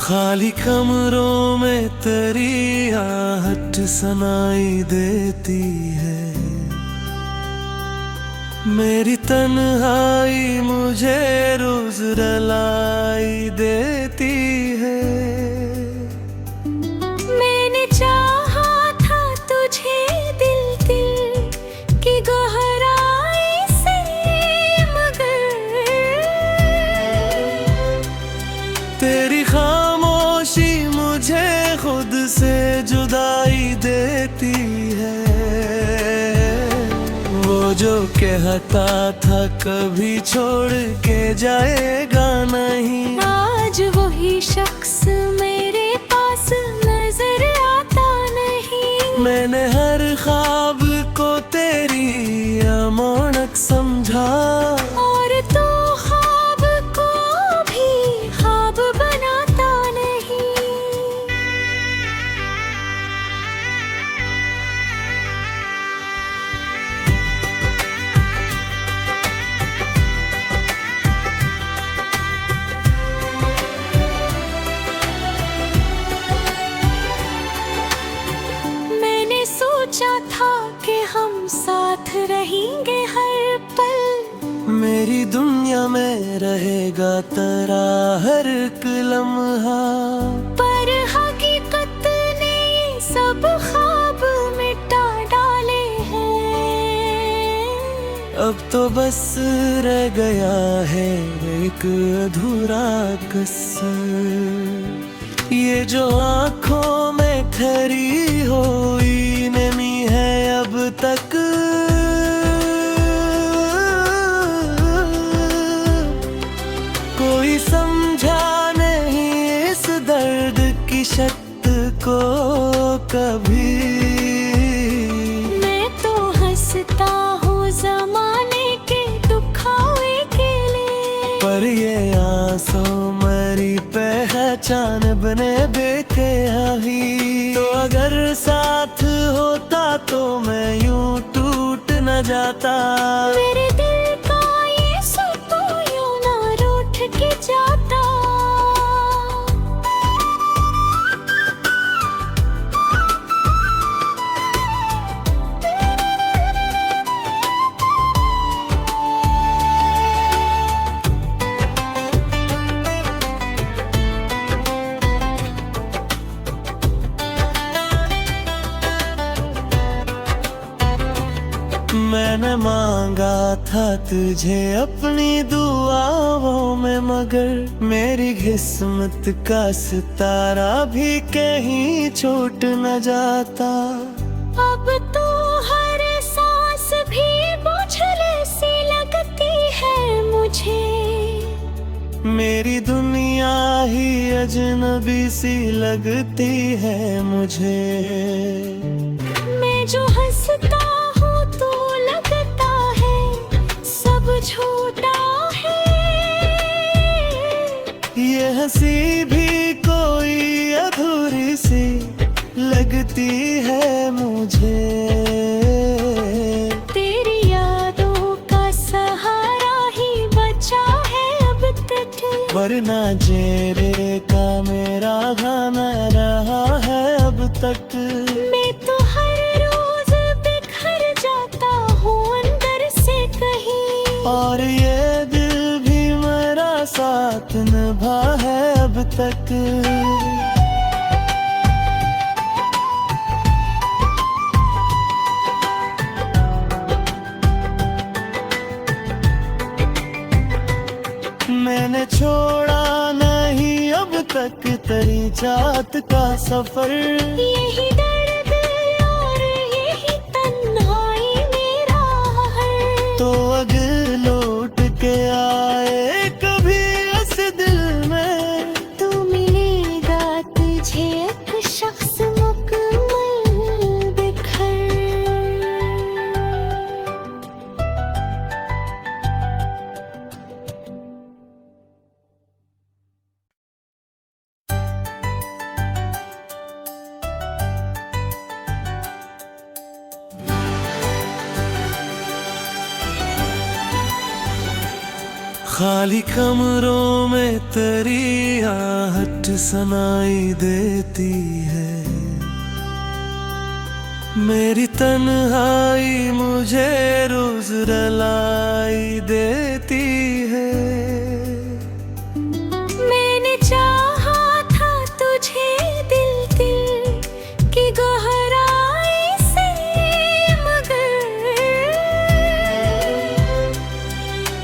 खाली कमरों में तेरी आहट सुनाई देती है। मेरी तन्हाई मुझे रोज रुलाई देती है। मैंने चाहा था तुझे दिल दिल की गहराई से, मगर तेरी खामोशी मुझे खुद से जुदाई देती है। वो जो कहता था कभी छोड़ के जाएगा नहीं, आज वही शख्स मेरे पास नजर आता नहीं। मैंने हर ख्वाब को तेरी अमानत समझा, और तो ख्वाब को भी ख्वाब बनाता नहीं। मैंने सोचा था कि हम साथ रहेंगे हर पल, मेरी दुनिया में रहेगा तेरा हर एक लम्हा। पर हकीकत ने ये सब ख्वाब मिटा डाले हैं। अब तो बस रह गया है एक अधूरा कसर। ये जो आँखों में ठहरी हुई नमी है अब तक, कोई समझा नहीं इस दर्द की शक्ल को कभी। मैं तो हंसता हूँ जमाने के दुखावे के लिए, पर ये आंसू मेरी पहचान बने बेकही। तो अगर साथ होता तो मैं यूं टूट न जाता। मेरे दिल का ये सुकून यूं ना रूठ के जाता। मैंने मांगा था तुझे अपनी दुआओं में, मगर मेरी किस्मत का सितारा भी कहीं छूट न जाता। अब तो हर सांस भी बोझले सी लगती है मुझे। मेरी दुनिया ही अजनबी सी लगती है मुझे। मैं जो हंसता हूँ तो लगता है सब झूठा है। ये हंसी भी कोई अधूरी सी लगती है मुझे। तेरी यादों का सहारा ही बचा है अब तक, वरना जेरे का मेरा गाना रहा है अब तक। मैं तो हर रोज बिखर जाता हूँ अंदर से कहीं, और ये दिल भी मेरा साथ निभा है अब तक। मैंने छोड़ा नहीं अब तक तेरी जात का सफर। यही दर्द और यही तन्हाई मेरा है। तो अगर लौट के आए कभी इस दिल में, तू मिलेगा तुझे एक शख्स मुकम्मल बिखर। खाली कमरों में तेरी आहट सुनाई देती है। मेरी तन्हाई मुझे रोज रुलाई देती है। मैंने चाहा था तुझे दिल दिल की गहराई से, मगर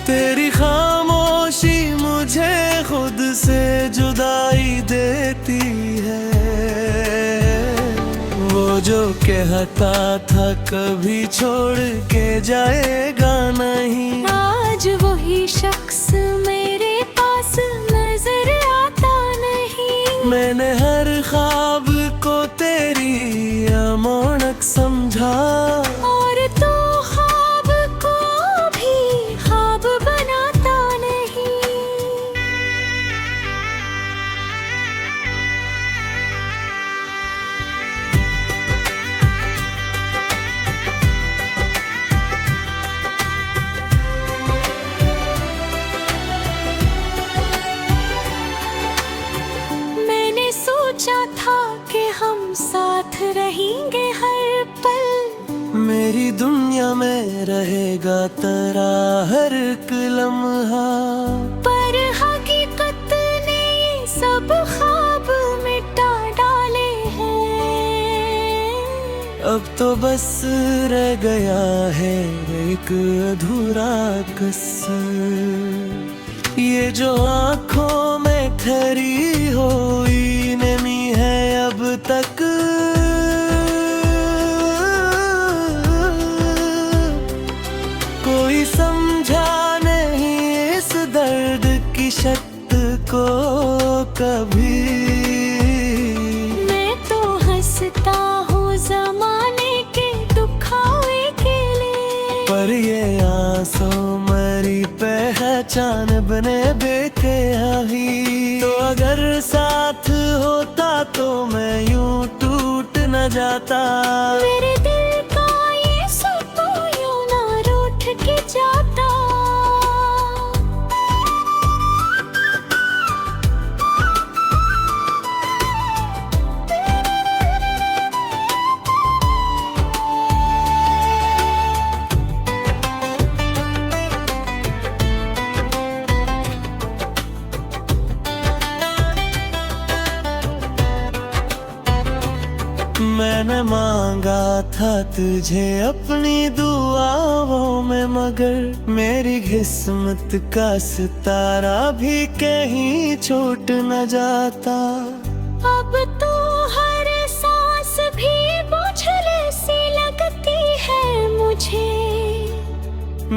तेरी खामोशी मुझे खुद से जुदाई देती है। वो जो कहता था कभी छोड़ के जाएगा नहीं, आज वही शख्स मेरे पास नजर आता नहीं। मैंने हर ख्वाब को तेरी अमानत समझा, और तो ख्वाब को भी ख्वाब बनाता नहीं। मैंने सोचा था कि हम साथ रहेंगे हर पल, मेरी दुनिया में रहेगा तेरा हर एक लम्हा। पर हकीकत ने ये सब ख्वाब मिटा डाले हैं। अब तो बस रह गया है एक अधूरा कसर। ये जो आँखों में ठहरी हुई नमी है अब तक, कोई समझा नहीं इस दर्द की शक्ल को कभी। मैं तो हंसता हूँ जमाने के दुखावे के लिए, पर ये आंसू मरी पहचान बने बेकही। तो अगर साथ होता तो मैं यूं टूट न जाता। मेरे दिल का ये सुकून यूं ना रूठ के जाता। मैंने मांगा था तुझे अपनी दुआओं में, मगर मेरी किस्मत का सितारा भी कहीं छूट न जाता। अब तो हर सांस भी बोझल सी लगती है मुझे।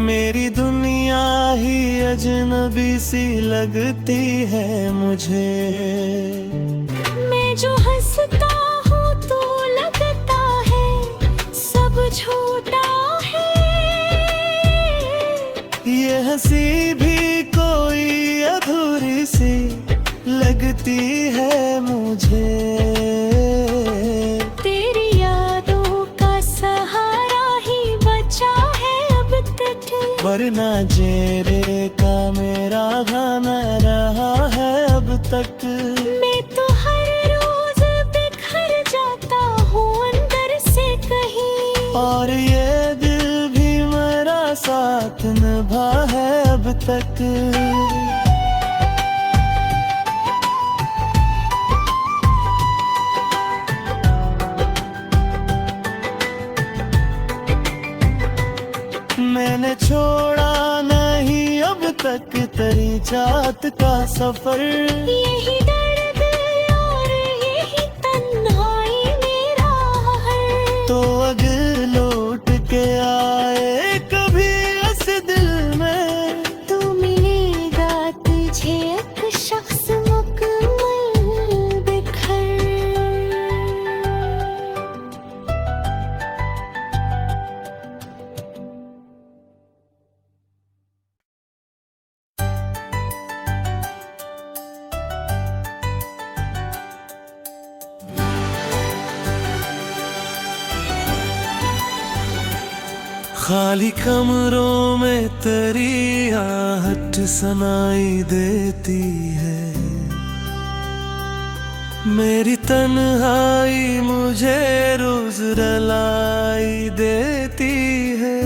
मेरी दुनिया ही अजनबी सी लगती है मुझे। मैं जो हंसता हूँ तो लगता है सब झूठा है। ये हंसी भी कोई अधूरी सी लगती है मुझे। तेरी यादों का सहारा ही बचा है अब तक, वरना जेरे का मेरा गाना रहा है अब तक। मैं तो हर रोज बिखर जाता हूँ अंदर से कहीं, और ये दिल भी मेरा साथ निभा है अब तक। मैंने छोड़ा नहीं अब तक तेरी जात का सफर। यही दर्द और यही तन्हाई मेरा है। तो अगर लौट के आए कभी इस दिल में, तू मिलेगा तुझे एक शख्स मुकम्मल बिखर। खाली कमरों में तेरी आहट सुनाई देती है। मेरी तन्हाई मुझे रोज रुलाई देती है।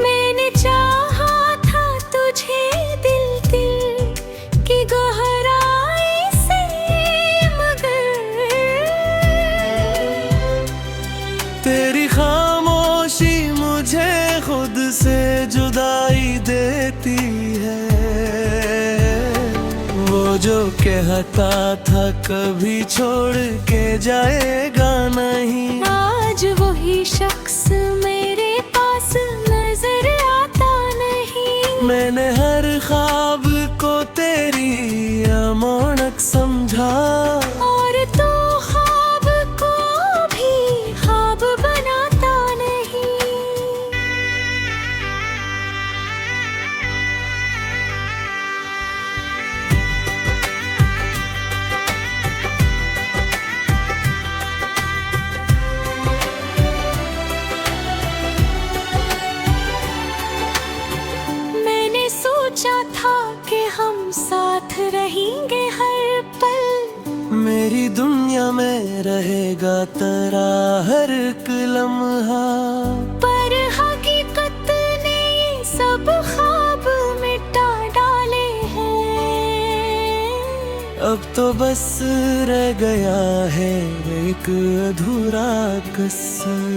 मैंने चाहा था तुझे दिल दिल की गहराई से, मगर तेरी खामोशी मुझे खुद से जुदाई देती है। वो जो कहता था कभी छोड़ के जाएगा नहीं, आज वही शख्स मेरे पास नजर आता नहीं। मैंने हर ख्वाब को तेरी अमानत समझा, और तो ख्वाब को भी ख्वाब बनाता नहीं। मैंने सोचा था कि हम साथ रहेंगे हर पल, मेरी दुनिया में रहेगा तेरा हर एक लम्हा। पर हकीकत ने ये सब ख्वाब मिटा डाले हैं। अब तो बस रह गया है एक अधूरा कसर।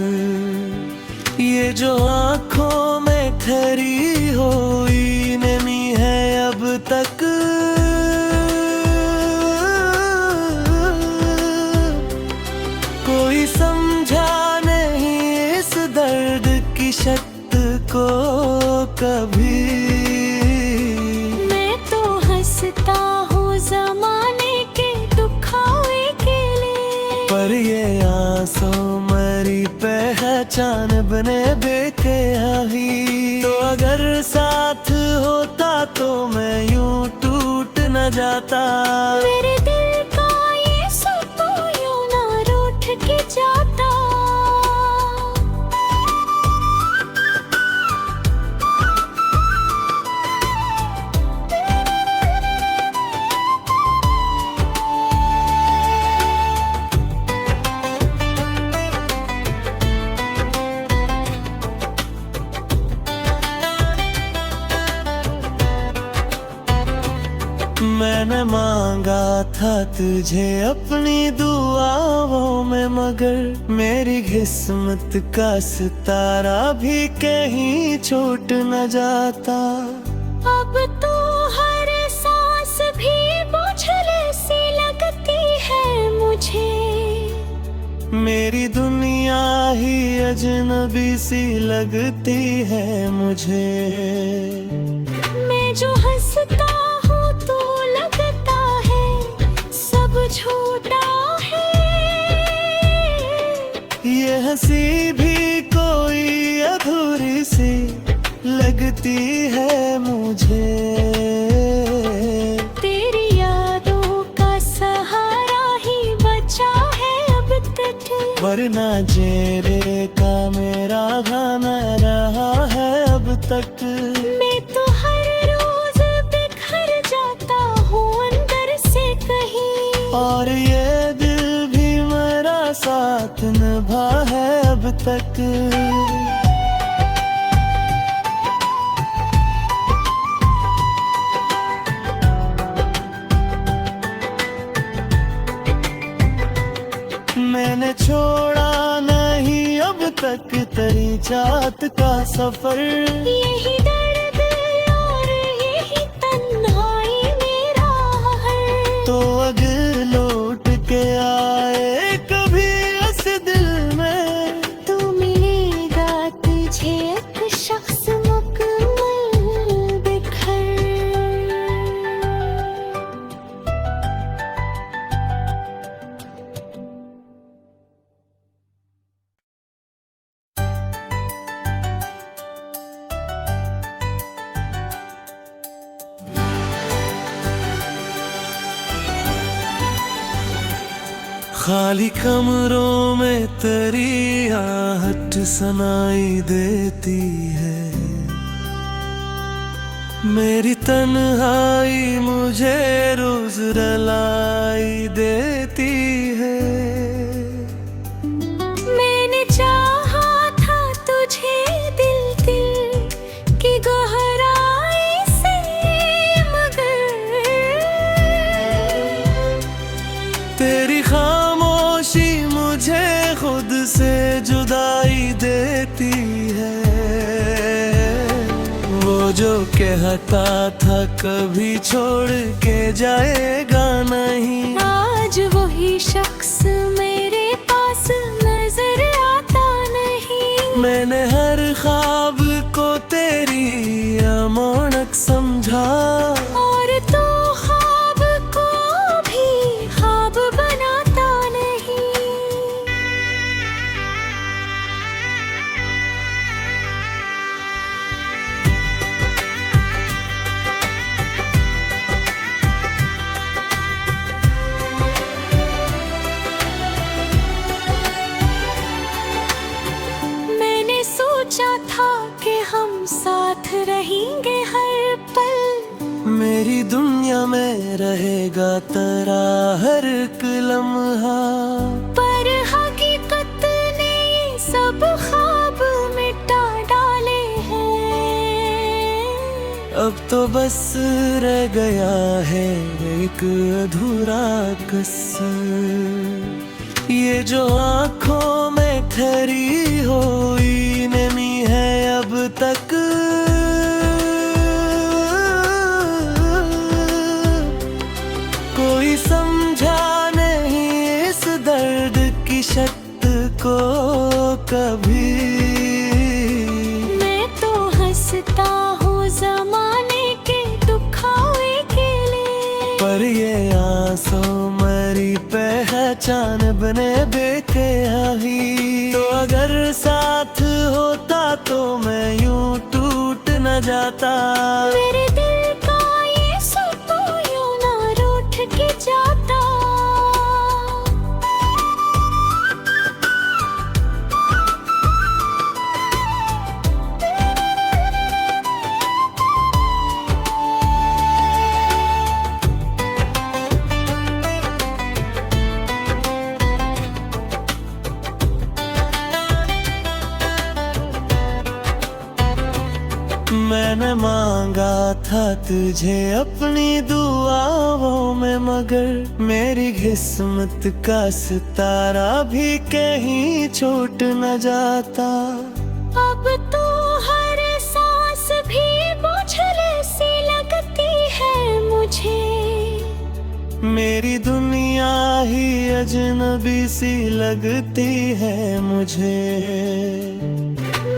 ये जो आँखों में ठहरी हुई नमी है अब तक, कोई समझा नहीं इस दर्द की शक्ति को कभी। मैं तो हंसता हूँ जमाने के दुखावे के लिए, पर ये आंसू मरी पहचान बने बेकही। तो अगर साथ होता तो मैं यूं टूट न जाता। मेरे दिल का ये सुकून यूं ना रूठ के जाता। मैंने मांगा था तुझे अपनी दुआओं में, मगर मेरी किस्मत का सितारा भी कहीं छूट न जाता। अब तो हर सांस भी बोझल सी लगती है मुझे। मेरी दुनिया ही अजनबी सी लगती है मुझे। मैं जो हंसता हूँ तो लगता है सब झूठा है। ये हंसी भी कोई अधूरी सी लगती है मुझे। तेरी यादों का सहारा ही बचा है अब तक, वरना जेरे का मेरा गाना रहा है अब तक। मैं तो हर रोज बिखर जाता हूँ अंदर से कहीं, और ये दिल भी मेरा साथ निभा है अब तक। मैंने छोड़ा नहीं अब तक तेरी जात का सफर। यही दर्द और यही तन्हाई मेरा है। तो अगर लौट के आए कभी इस दिल में, तू मिलेगा तुझे एक शख्स मुकम्मल बिखर। खाली कमरों में तेरी आहट आहट सुनाई देती है। मेरी तन्हाई मुझे रोज रुलाई देती है। मैंने चाहा था तुझे दिल दिल की गहराई से, मगर तेरी खामोशी मुझे खुद से जुदाई देती है। वो जो कहता था कभी छोड़ के जाएगा नहीं, आज वही शख्स मेरे पास नजर आता नहीं। मैंने हर ख्वाब को तेरी अमानत समझा, और तो ख्वाब को भी ख्वाब बनाता नहीं। मैंने सोचा था कि हम साथ रहेंगे हर पल, मेरी दुनिया में रहेगा तेरा हर एक लम्हा। पर हकीकत ने ये सब ख्वाब मिटा डाले हैं। अब तो बस रह गया है एक अधूरा कसर। ये जो आँखों में ठहरी हुई नमी है अब तक, कोई समझा नहीं इस दर्द की शक्ति को कभी। मैं तो हंसता हूँ जमाने के दुखावे के लिए, पर ये आंसू मरी पहचान बने बेकही। तो अगर साथ होता तो मैं यूं टूट न जाता। मेरे दिल का ये सुकून यूं ना रूठ के जाता। मैंने मांगा था तुझे अपनी दुआओं में, मगर मेरी किस्मत का सितारा भी कहीं छूट न जाता। अब तो हर सांस भी बोझल सी लगती है मुझे। मेरी दुनिया ही अजनबी सी लगती है मुझे।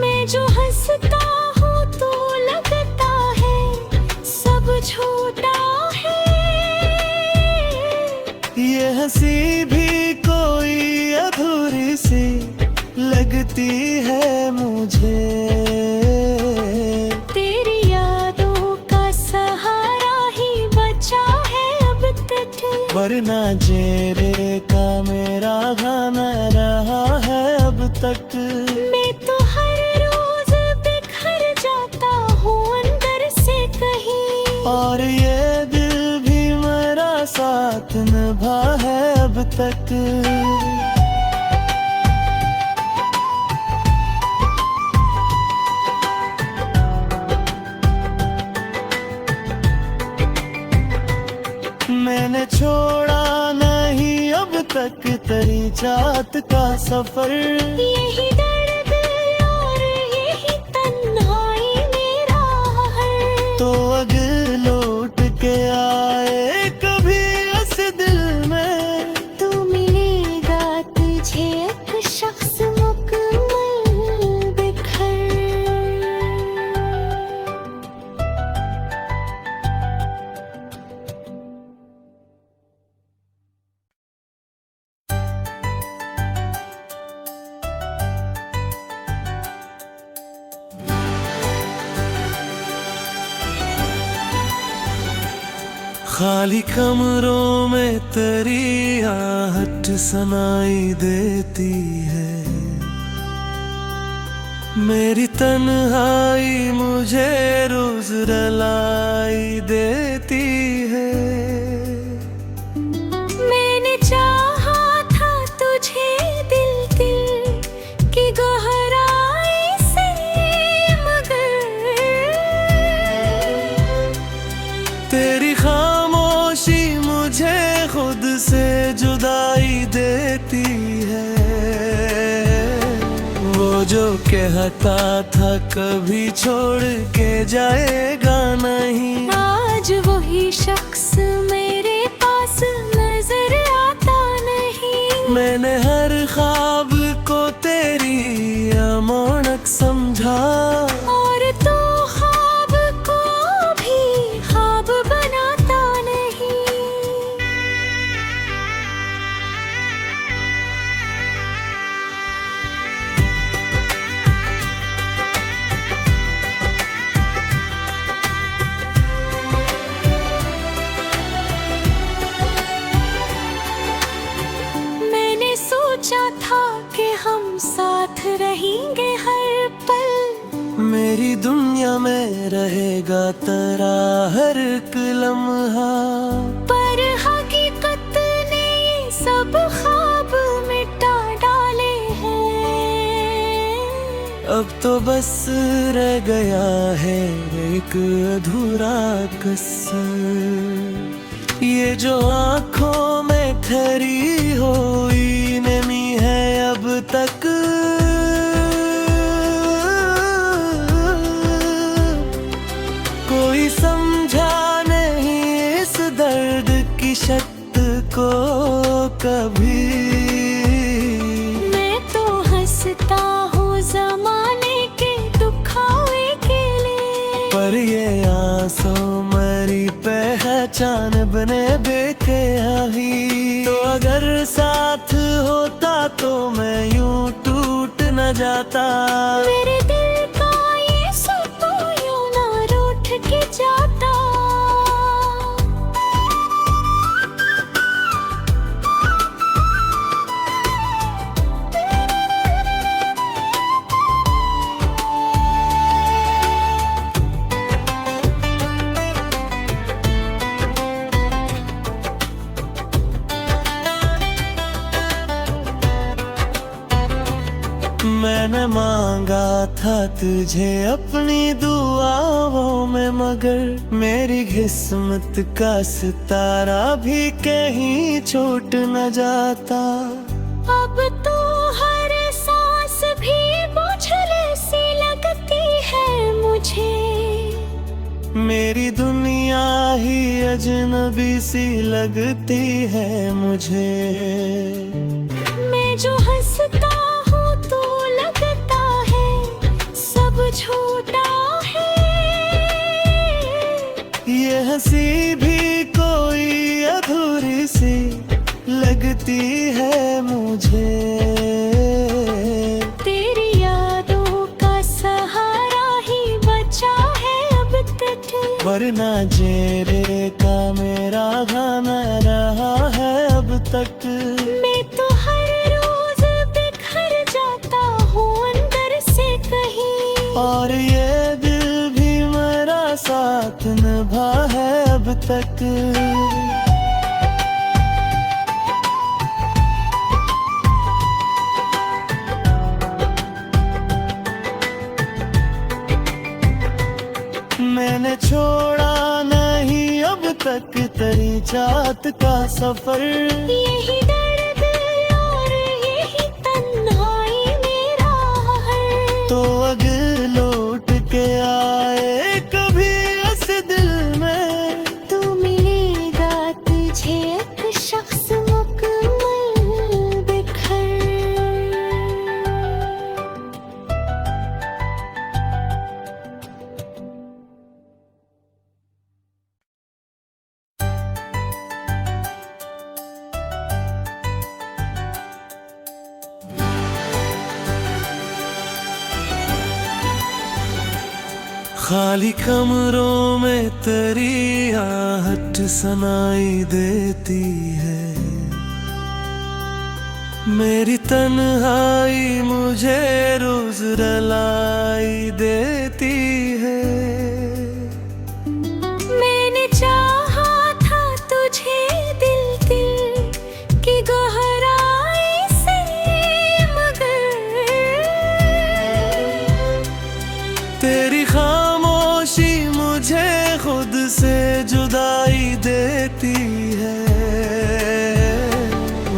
मैं जो हंसता हूँ तो लगता है सब झूठा है। ये हंसी भी कोई अधूरी सी लगती है मुझे। तेरी यादों का सहारा ही बचा है अब तक, वरना जेरे का मेरा गाना रहा है अब तक। मैं तो हर रोज बिखर जाता हूँ अंदर से कहीं, और ये दिल भी मेरा साथ निभा है अब तक। मैंने छोड़ा नहीं अब तक तेरी जात का सफर। यही दर्द और यही तन्हाई मेरा है। तो अगर लौट के आए कभी इस दिल में, तू मिलेगा तुझे एक शख्स मुकम्मल बिखर। खाली कमरों में तेरी आहट सुनाई देती है। मेरी तन्हाई मुझे रोज रुलाई देती है। मैंने चाहा था तुझे दिल दिल की गहराई से, मगर तेरी खामोशी मुझे खुद से जुदाई देती है। वो जो कहता था कभी छोड़ के जाएगा नहीं, आज वही शख्स मेरे पास नजर आता नहीं। मैंने हर ख्वाब को तेरी अमानत समझा, और तो ख्वाब को भी ख्वाब बनाता नहीं। मैंने सोचा था कि हम साथ रहेंगे हर पल, मेरी दुनिया में रहेगा तेरा हर एक लम्हा। पर हकीकत ने ये सब ख्वाब मिटा डाले हैं। अब तो बस रह गया है एक अधूरा कसर। ये जो आँखों में ठहरी हुई नमी है अब तक, कोई समझा नहीं इस दर्द की शक्ति को कभी। मैं तो हंसता हूँ जमाने के दुखावे के लिए, पर ये आंसू मरी पहचान बने बेकयाही। तो अगर साथ होता तो मैं यूं टूट न जाता। मेरे दिल का ये सुतो यूं ना रूठ के जाता। मैंने मांगा था तुझे अपनी दुआओं में, मगर मेरी किस्मत का सितारा भी कहीं छूट न जाता। अब तो हर सांस भी बोझल सी लगती है मुझे। मेरी दुनिया ही अजनबी सी लगती है मुझे। मैं जो हंसता हूँ तो लगता है सब झूठा है। ये हंसी भी कोई अधूरी सी लगती है मुझे। तेरी यादों का सहारा ही बचा है अब तक, वरना जेरे का मेरा गाना रहा है अब तक। मैं तो हर रोज बिखर जाता हूँ अंदर से कहीं, और ये दिल भी मेरा साथ निभा है अब तक। मैंने छोड़ा नहीं अब तक तेरी जात का सफर। यही दर्द और यही तन्हाई मेरा है। तो अगर लौट के आए कभी इस दिल में, तू मिलेगा तुझे एक शख्स मुकम्मल बिखर। खाली कमरों में तेरी आहट सुनाई देती है। मेरी तन्हाई मुझे रोज रुलाई देती है। मैंने चाहा था तुझे दिल दिल की गहराई से, मगर तेरी खामोशी मुझे खुद से जुदाई देती है।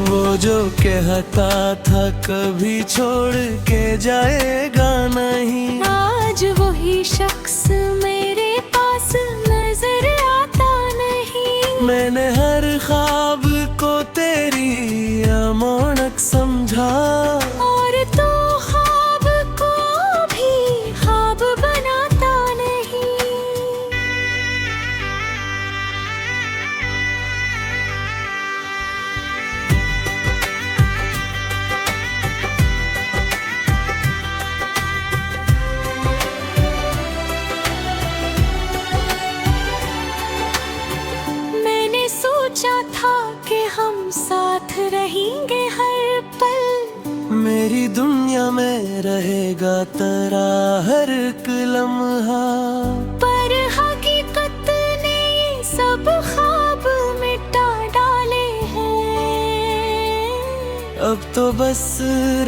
वो जो कहता था कभी छोड़ के जाएगा नहीं, आज वही शख्स मेरे पास नजर आता नहीं। मैंने हर ख्वाब को तेरी अमानत समझा, और तो ख्वाब को भी ख्वाब बनाता नहीं। मैंने सोचा था कि हम साथ रहेंगे हर पल, मेरी दुनिया में रहेगा तेरा हर एक लम्हा। पर हकीकत ने ये सब ख्वाब मिटा डाले हैं। अब तो बस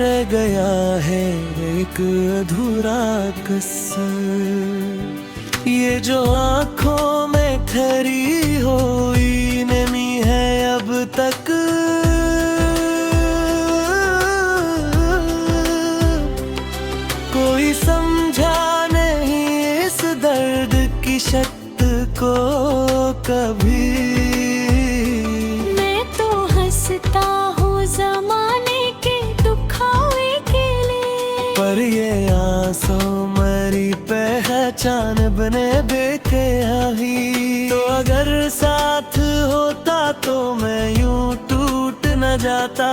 रह गया है एक अधूरा कसर। ये जो आँखों में ठहरी हुई नमी है अब तक, कोई समझा नहीं इस दर्द की शक्ति को कभी। मैं तो हंसता हूँ जमाने के दुखावे के लिए, पर ये आंसू मरी पहचान बने बेकयाही। तो अगर साथ होता तो मैं यूं टूट न जाता।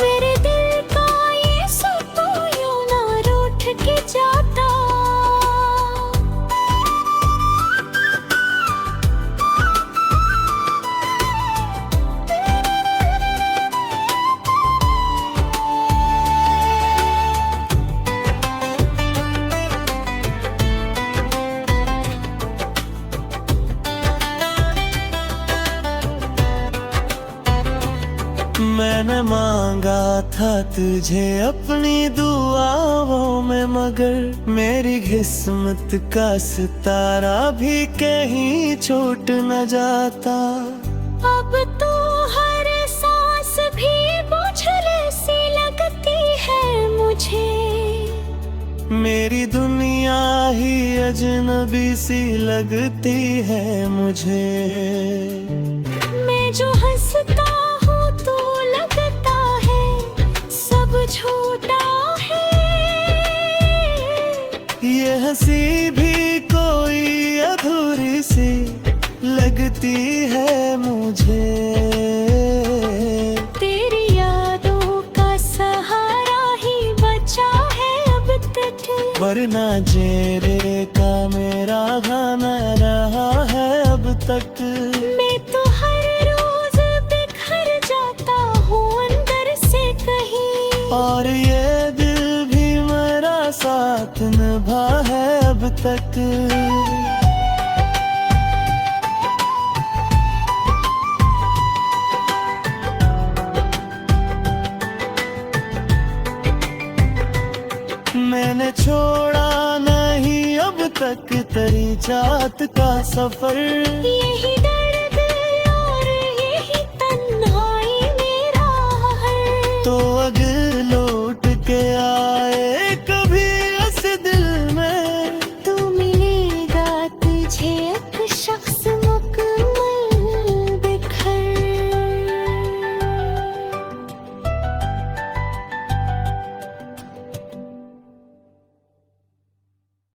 मेरे दिल का ये सुतो यूं ना रूठ के जाता। मैंने मांगा था तुझे अपनी दुआओं में, मगर मेरी किस्मत का सितारा भी कहीं छूट न जाता। अब तो हर सांस भी बोझल सी लगती है मुझे। मेरी दुनिया ही अजनबी सी लगती है मुझे। मैं जो हंसता हूँ तो लगता है सब झूठा है। ये हंसी भी कोई अधूरी सी लगती है मुझे। तेरी यादों का सहारा ही बचा है अब तक, वरना जेरे का मेरा गाना रहा है अब तक। मैं तो हर रोज बिखर जाता हूँ अंदर से कहीं, और ये दिल भी मेरा साथ निभा है अब तक। मैंने छोड़ा नहीं अब तक तेरी जात का सफर। यही